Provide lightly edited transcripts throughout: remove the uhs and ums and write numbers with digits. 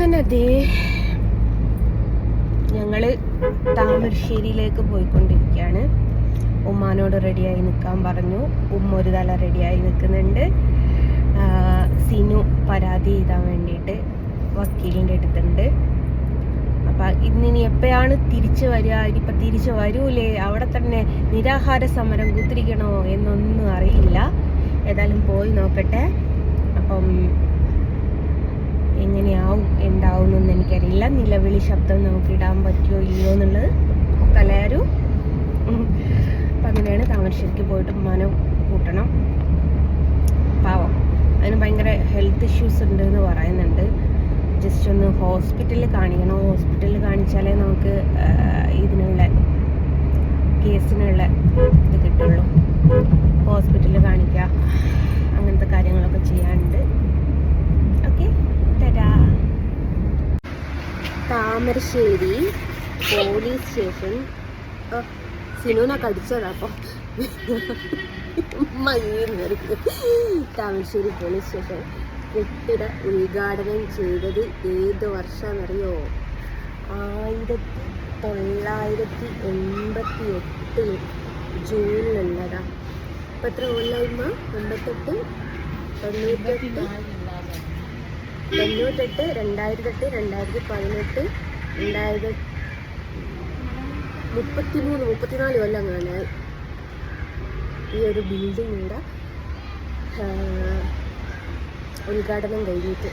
അങ്ങനെ ദേ ഞങ്ങള് താമരശ്ശേരിയിലേക്ക് പോയിക്കൊണ്ടിരിക്കുകയാണ്. ഉമ്മാനോട് റെഡിയായി നിൽക്കാൻ പറഞ്ഞു. ഒരു തല റെഡിയായി നിൽക്കുന്നുണ്ട്. സിനു പരാതി എഴുതാൻ വേണ്ടിയിട്ട് വക്കീലിൻ്റെ അടുത്തുണ്ട്. അപ്പം ഇന്നിനി എപ്പോഴാണ് തിരിച്ചു വരിക, ഇനിയിപ്പം തിരിച്ചു വരൂലേ, അവിടെ തന്നെ നിരാഹാര സമരം കുത്തിരിക്കണോ എന്നൊന്നും അറിയില്ല. ഏതായാലും പോയി നോക്കട്ടെ. അപ്പം എങ്ങനെയാവും എന്താവുമെന്നൊന്നും എനിക്കറിയില്ല. നിലവിളി ശബ്ദം നമുക്ക് ഇടാൻ പറ്റുമോ ഇല്ലയോ എന്നുള്ളത് തലയാരു. അപ്പം അങ്ങനെയാണ്. താമരശ്ശേരിക്ക് പോയിട്ട് ഉമ്മാനെ കൂട്ടണം. പാവം, അതിന് ഭയങ്കര ഹെൽത്ത് ഇഷ്യൂസ് ഉണ്ട് എന്ന് പറയുന്നുണ്ട്. ജസ്റ്റ് ഒന്ന് ഹോസ്പിറ്റലിൽ കാണിക്കണം. ഹോസ്പിറ്റലിൽ കാണിച്ചാലേ നമുക്ക് ഇതിനുള്ള കേസിനുള്ള ഇത് കിട്ടുള്ളൂ. ഹോസ്പിറ്റലിൽ കാണിക്കുക, അങ്ങനത്തെ കാര്യങ്ങളൊക്കെ ചെയ്യാനുണ്ട്. ഓക്കെ, തരാ. Thamarassery police station. സിനുവിനെ കടിച്ചതാ. അപ്പം താമരശ്ശേരി പോലീസ് സ്റ്റേഷൻ കെട്ടിട ഉദ്ഘാടനം ചെയ്തത് ഏത് വർഷമെന്നറിയോ? 1988 ജൂണിലുള്ളതാ. ഇപ്പം എത്ര കൊല്ലായ്മ? 88, 98, 2008, 2018, 33, 34 കൊല്ലം കാണാൻ ഈ ഒരു ബിൽഡിങ്ങിൻ്റെ ഉദ്ഘാടനം കഴിഞ്ഞിട്ട്.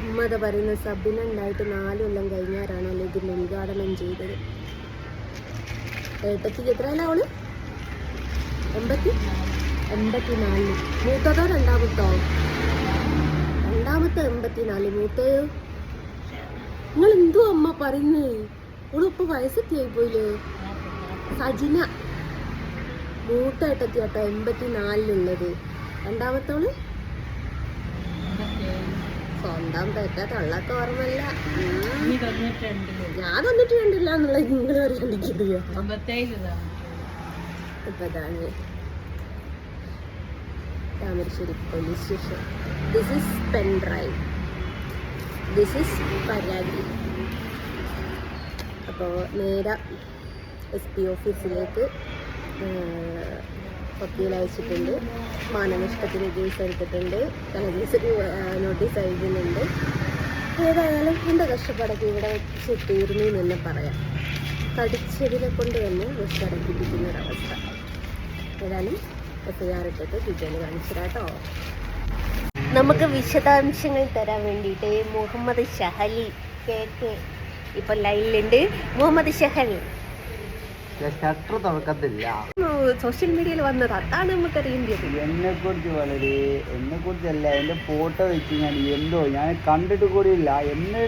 ഉമ്മത പറയുന്ന സബിന ഉണ്ടായിട്ട് 4 കൊല്ലം കഴിഞ്ഞാരാണല്ലോ ഇതിൻ്റെ ഉദ്ഘാടനം ചെയ്തത്. ഏട്ടത്തിക്ക് എത്രയല്ല അവള്? 84. മൂത്തതോ രണ്ടാമത്തോ? രണ്ടാമത്തെ 84. മൂത്തയോ? നിങ്ങൾ എന്തോ അമ്മ പറയുന്നത്? ഓളിപ്പോ വയസ്സെത്തിയായി പോയില്ലേ? സജിന മൂത്ത ഏട്ടത്തി കേട്ടോ 84 രണ്ടാമത്തോള് സ്വന്തം പെറ്റ തള്ളക്ക് ഓർമ്മല്ല. ഞാൻ 92 എന്നുള്ള നിങ്ങൾ അറിയാണ്ടിരിക്കുക. ഇപ്പൊ ഇതാണ് Thamarassery police station. This is pen drive, this is പരാതി. അപ്പോൾ നേരെ SP ഓഫീസിലേക്ക് വക്കീൽ അയച്ചിട്ടുണ്ട്. മാനനഷ്ടത്തിന് കേസ് എടുത്തിട്ടുണ്ട്. കേസിന് നോട്ടീസ് അയക്കുന്നുണ്ട്. ഏതായാലും എൻ്റെ കഷ്ടപ്പാടൊക്കെ ഇവിടെ വെച്ച് തീർന്നു എന്ന് തന്നെ പറയാം. കടിച്ചതിനെ കൊണ്ട് തന്നെ വിഷടക്കിപ്പിക്കുന്നൊരവസ്ഥ. ഏതായാലും FIR ഇട്ടിട്ട് ഡീറ്റെയിൽ കാണിച്ചിട്ടാട്ടോ. നമുക്ക് വിശദാംശങ്ങൾ തരാൻ വേണ്ടിയിട്ട് മുഹമ്മദ് ഷഹലി KK ഇപ്പം ലൈനിലുണ്ട്. മുഹമ്മദ് ഷഹലി ഷട്ടർ തുറക്കത്തില്ല. സോഷ്യൽ മീഡിയയിൽ വന്നത് അതാണ് നമുക്ക് അറിയേണ്ടത്. എന്നെക്കുറിച്ചല്ല, എൻ്റെ ഫോട്ടോ വെച്ച് ഞാൻ കണ്ടിട്ട് കൂടിയില്ല. എന്നെ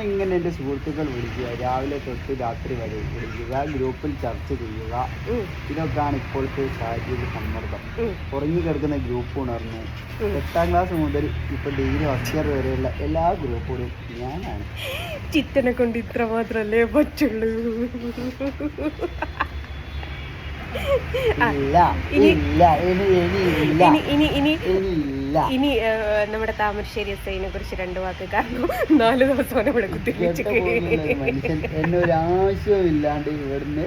ഇങ്ങനെ എൻ്റെ സുഹൃത്തുക്കൾ വിളിക്കുക, രാവിലെ തൊട്ട് രാത്രി വരെ വിളിക്കുക, ഗ്രൂപ്പിൽ ചർച്ച ചെയ്യുക. ഇതൊക്കെയാണ് ഇപ്പോഴത്തെ സാഹചര്യ സമ്മർദ്ദം. ഉറങ്ങി കിടക്കുന്ന ഗ്രൂപ്പ് ഉണർന്നു. 8ാം ക്ലാസ് മുതൽ ഇപ്പൊ ഡിഗ്രി ഫസ്റ്റ് ഇയർ വരെയുള്ള എല്ലാ ഗ്രൂപ്പുകളും ഞാനാണ്. ചിത്തനെ കൊണ്ട് ഇത്ര മാത്രല്ലേ പറ്റുള്ളൂ. ഇനി നമ്മുടെ താമരശ്ശേരി SIനെ കുറിച്ച് 2 വാക്ക്. കാരണം 4 ദിവസം ഇവിടെ മനുഷ്യൻ എന്നെ ഒരു ആവശ്യവും ഇല്ലാണ്ട് ഇവിടുന്ന്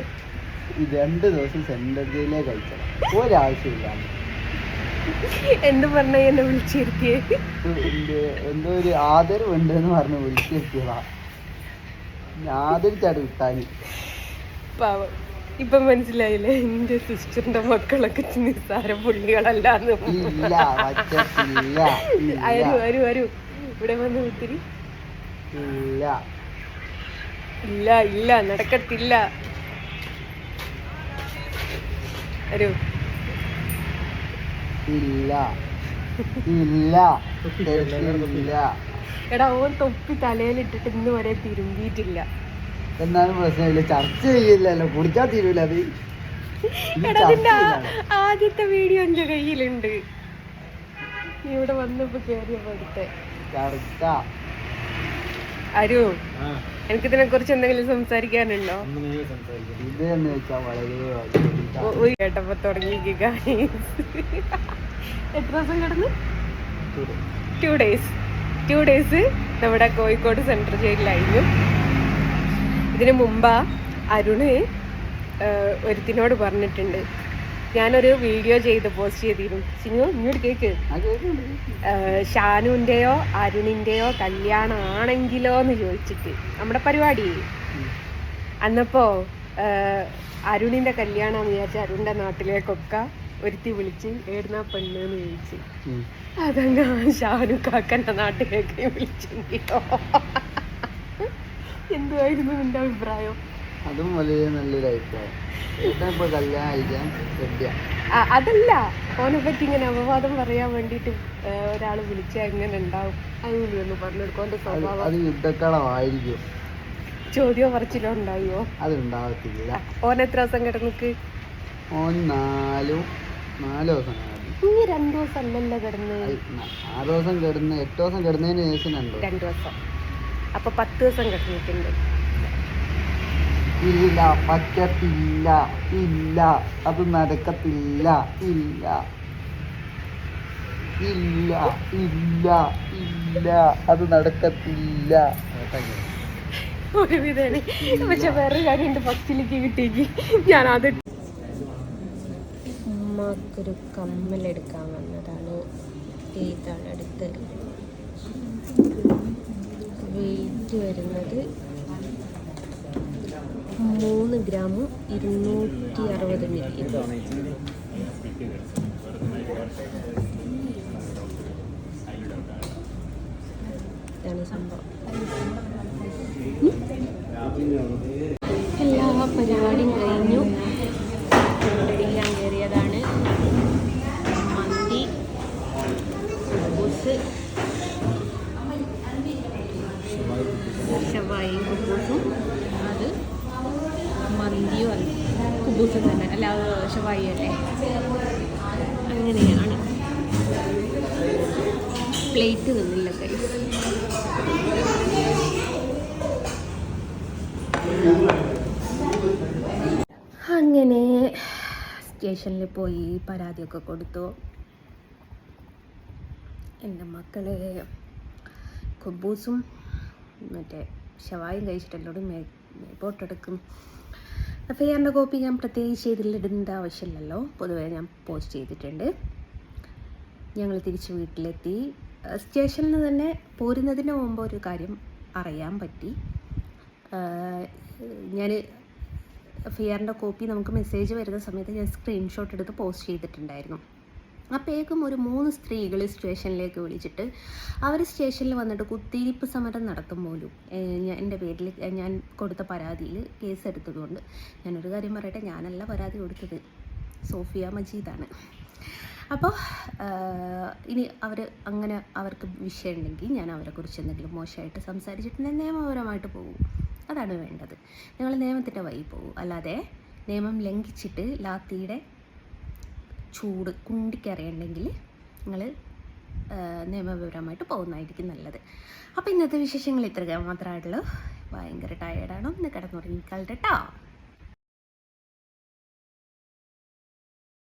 2 ദിവസം സെൻട്രൽ ജയിലിലേക്ക് അയച്ചത്. ഒരാവശ്യമില്ലാണ്ട് എന്ത് പറഞ്ഞ എന്നെ വിളിച്ചിരുത്തിയേ? എന്തോ ഒരു ആദരവുണ്ട് എന്ന് പറഞ്ഞ് വിളിച്ചിരുത്തിയതാ. ആദരിച്ചാട് വിട്ടാന്. പാവം, ഇപ്പൊ മനസ്സിലായില്ലേ എന്റെ സിസ്റ്ററിന്റെ മക്കളൊക്കെ നിസ്സാര പുള്ളികളല്ലാന്ന്. വരൂ ഇവിടെ വന്ന് ഒത്തിരി ഇല്ല നടക്കത്തില്ല. വരൂ. എടാ, ഓൻ തൊപ്പി തലയിലിട്ടിട്ട് ഇന്ന് വരെ തിരുമ്പിയിട്ടില്ല. എന്നാലും പ്രശ്നമില്ല, ചർച്ച ചെയ്യില്ലല്ലോ, കുടിച്ചാൽ തീരൂല അത്. എടാ, അതിന്റെ ആദ്യത്തെ വീഡിയോ എന്റെ കയ്യിലുണ്ട്. ഇവിടെ വന്നപ്പോ കേറിയപ്പോ എടുത്തേ. ചർച്ച അരു എനിക്കിതിനെ കുറിച്ച് എന്തെങ്കിലും സംസാരിക്കാനുണ്ടോ? ഇത് എന്ന് വെച്ചാൽ വളരെ കേട്ടപ്പോ തുടങ്ങി. എത്ര ദിവസം കിടന്ന്? 2 ഡേയ്സ് നമ്മുടെ കോഴിക്കോട് സെൻട്രൽ ജയിലിലായിരുന്നു. ഇതിനു മുമ്പാ അരുണ് ഒരുത്തിനോട് പറഞ്ഞിട്ടുണ്ട്, ഞാനൊരു വീഡിയോ ചെയ്ത് പോസ്റ്റ് ചെയ്തിരുന്നു. സിനു ഇങ്ങോട്ട് കേക്ക്, ഷാനുവിൻ്റെയോ അരുണിൻ്റെയോ കല്യാണം ആണെങ്കിലോ എന്ന് ചോദിച്ചിട്ട് നമ്മുടെ പരിപാടി. അന്നപ്പോ അരുണിന്റെ കല്യാണമെന്ന് വിചാരിച്ച അരുണിന്റെ നാട്ടിലേക്കൊക്കെ ഒരുത്തി വിളിച്ച് ഏടുന്നാ പെണ്ണെന്ന് ചോദിച്ചു. അതങ്ങ് ഷാനു കാക്കന്റെ നാട്ടിലേക്ക് വിളിച്ചെങ്കിലോ? എന്തുവായിരുന്നു നിന്റെ അഭിപ്രായം? അതും വലിയ നല്ലൊരു അഭിപ്രായം. അതല്ല, ഓനെ പറ്റി ഇങ്ങനെ അപവാദം പറയാൻ വേണ്ടിട്ട് ഒരാള് വിളിച്ചാൽ എങ്ങനെ ഉണ്ടാവും? അങ്ങനെ ഒന്ന് പറഞ്ഞെടുക്കും. ഓന്റെ സ്വഭാവം അത് യുദ്ധക്കളമായിരിക്കും. ചോദ്യോ പറച്ചിലോ ഉണ്ടാവുമോ? അത് ഉണ്ടാവത്തില്ല. ഓൻ എത്ര ദിവസം കിടന്നിക്ക്? ഓൻ 4 ദിവസം. ഇനി 2 ദിവസം അല്ലല്ലോ കിടന്ന്? 6 ദിവസം കിടന്ന് 8 ദിവസം കിടന്നതിന് ശേഷം 2 ദിവസം. അപ്പൊ 10 ദിവസം കിടന്നിട്ടുണ്ട്. ഇല്ല, പറ്റത്തില്ല, ഇല്ല, അത് നടക്കത്തില്ല, ഇല്ല, ഇല്ല, ഇല്ല, ഇല്ല, അത് നടക്കത്തില്ല. ഒരു വിധാണ്. പക്ഷെ വേറൊരു കാര്യമുണ്ട്, ഫസ്റ്റിലേക്ക് കിട്ടിക്ക് ഞാനത് ഉമ്മക്കൊരു കമ്മലെടുക്കാൻ വന്നതാണ്. ഇതാണ് അടുത്ത്. വെയിറ്റ് വരുന്നത് 3 ഗ്രാമും 260 മില്ലി. ഇതാണ് സംഭവം. എല്ലാ പരിപാടിയും കഴിഞ്ഞു റെഡിയാൻ കയറിയതാണ്. മന്തി, കുബൂസ്, ഷവായിയും കുബൂസും. അത് മന്തിയും അല്ല, കുബൂസും തന്നെ അല്ല, ഷവായി അല്ലേ. അങ്ങനെയാണ്. പ്ലേറ്റ് നിന്നില്ല കൈ. അങ്ങനെ സ്റ്റേഷനിൽ പോയി പരാതിയൊക്കെ കൊടുത്തു. എൻ്റെ മക്കളെ കുബൂസും മറ്റേ ഷവായും കഴിച്ചിട്ടെല്ലോടും മേപ്പോട്ടെടുക്കും. FIR കോപ്പി ഞാൻ പ്രത്യേകിച്ച് ഇതിലിടേണ്ട ആവശ്യമില്ലല്ലോ, പൊതുവേ ഞാൻ പോസ്റ്റ് ചെയ്തിട്ടുണ്ട്. ഞങ്ങൾ തിരിച്ച് വീട്ടിലെത്തി. സ്റ്റേഷനിൽ നിന്ന് തന്നെ പോരുന്നതിന് മുമ്പ് ഒരു കാര്യം അറിയാൻ പറ്റി. ഞാൻ FIR കോപ്പി നമുക്ക് മെസ്സേജ് വരുന്ന സമയത്ത് ഞാൻ സ്ക്രീൻഷോട്ട് എടുത്ത് പോസ്റ്റ് ചെയ്തിട്ടുണ്ടായിരുന്നു. അപ്പോഴേക്കും ഒരു 3 സ്ത്രീകൾ സ്റ്റേഷനിലേക്ക് വിളിച്ചിട്ട് അവർ സ്റ്റേഷനിൽ വന്നിട്ട് കുത്തിയിരിപ്പ് സമരം നടത്തും പോലും. എൻ്റെ പേരിൽ ഞാൻ കൊടുത്ത പരാതിയിൽ കേസ് എടുത്തതുകൊണ്ട് ഞാനൊരു കാര്യം പറയട്ടെ, ഞാനല്ല പരാതി കൊടുത്തത്, സോഫിയ മജീദാണ്. അപ്പോൾ ഇനി അങ്ങനെ അവർക്ക് വിഷയം ഉണ്ടെങ്കിൽ ഞാൻ അവരെക്കുറിച്ച് എന്തെങ്കിലും മോശമായിട്ട് സംസാരിച്ചിട്ടുണ്ടെങ്കിൽ നിയമപരമായിട്ട് പോകും. അതാണ് വേണ്ടത്. നിങ്ങൾ നിയമത്തിൻ്റെ വഴി പോകും. അല്ലാതെ നിയമം ലംഘിച്ചിട്ട് ലാത്തിയുടെ ചൂട് കുണ്ടിക്കറിയുണ്ടെങ്കിൽ നിങ്ങൾ നിയമപരമായിട്ട് പോകുന്നതായിരിക്കും നല്ലത്. അപ്പോൾ ഇന്നത്തെ വിശേഷങ്ങൾ ഇത്ര മാത്രമായിട്ടുള്ളൂ. ഭയങ്കര ടയേർഡാണോ? ഇന്ന് കിടന്നുറങ്ങിക്കാളും കേട്ടോ.